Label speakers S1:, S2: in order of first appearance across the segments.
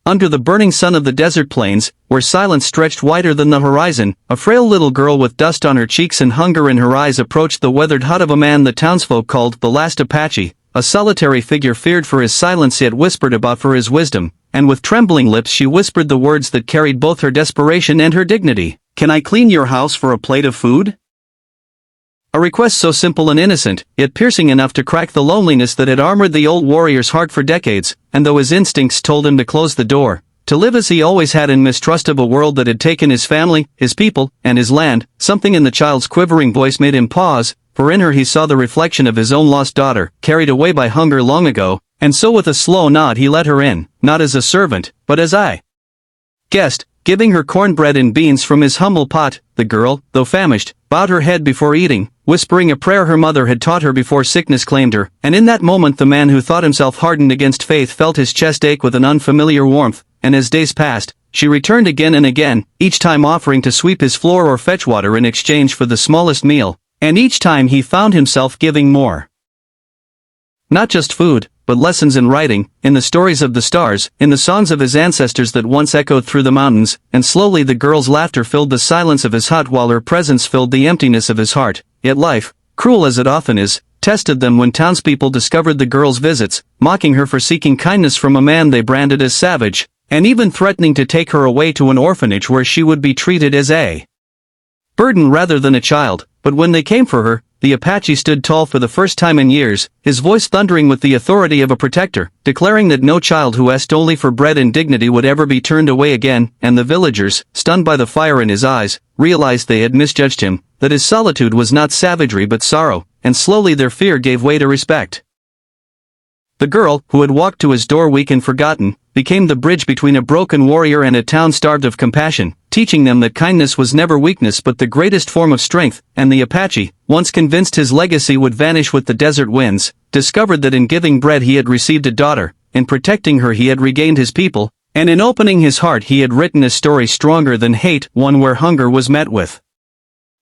S1: Under the burning sun of the desert plains, where silence stretched wider than the horizon, a frail little girl with dust on her cheeks and hunger in her eyes approached the weathered hut of a man the townsfolk called the last Apache, a solitary figure feared for his silence yet whispered about for his wisdom, and with trembling lips she whispered the words that carried both her desperation and her dignity. "Can I clean your house for a plate of food?" A request so simple and innocent, yet piercing enough to crack the loneliness that had armored the old warrior's heart for decades, and though his instincts told him to close the door, to live as he always had in mistrust of a world that had taken his family, his people, and his land, something in the child's quivering voice made him pause, for in her he saw the reflection of his own lost daughter, carried away by hunger long ago, and so with a slow nod he let her in, not as a servant, but as a guest, giving her cornbread and beans from his humble pot. The girl, though famished, bowed her head before eating, whispering a prayer her mother had taught her before sickness claimed her, and in that moment the man who thought himself hardened against faith felt his chest ache with an unfamiliar warmth, and as days passed, she returned again and again, each time offering to sweep his floor or fetch water in exchange for the smallest meal, and each time he found himself giving more. Not just food, but lessons in writing, in the stories of the stars, in the songs of his ancestors that once echoed through the mountains, and slowly the girl's laughter filled the silence of his hut while her presence filled the emptiness of his heart. Yet life, cruel as it often is, tested them when townspeople discovered the girl's visits, mocking her for seeking kindness from a man they branded as savage, and even threatening to take her away to an orphanage where she would be treated as a burden rather than a child. But when they came for her, the Apache stood tall for the first time in years, his voice thundering with the authority of a protector, declaring that no child who asked only for bread and dignity would ever be turned away again, and the villagers, stunned by the fire in his eyes, realized they had misjudged him, that his solitude was not savagery but sorrow, and slowly their fear gave way to respect. The girl, who had walked to his door weak and forgotten, became the bridge between a broken warrior and a town starved of compassion, teaching them that kindness was never weakness but the greatest form of strength. And the Apache, once convinced his legacy would vanish with the desert winds, discovered that in giving bread he had received a daughter, in protecting her he had regained his people, and in opening his heart he had written a story stronger than hate, one where hunger was met with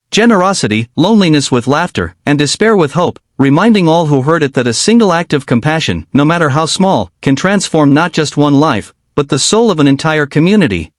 S1: generosity, loneliness with laughter, and despair with hope, reminding all who heard it that a single act of compassion, no matter how small, can transform not just one life, but the soul of an entire community.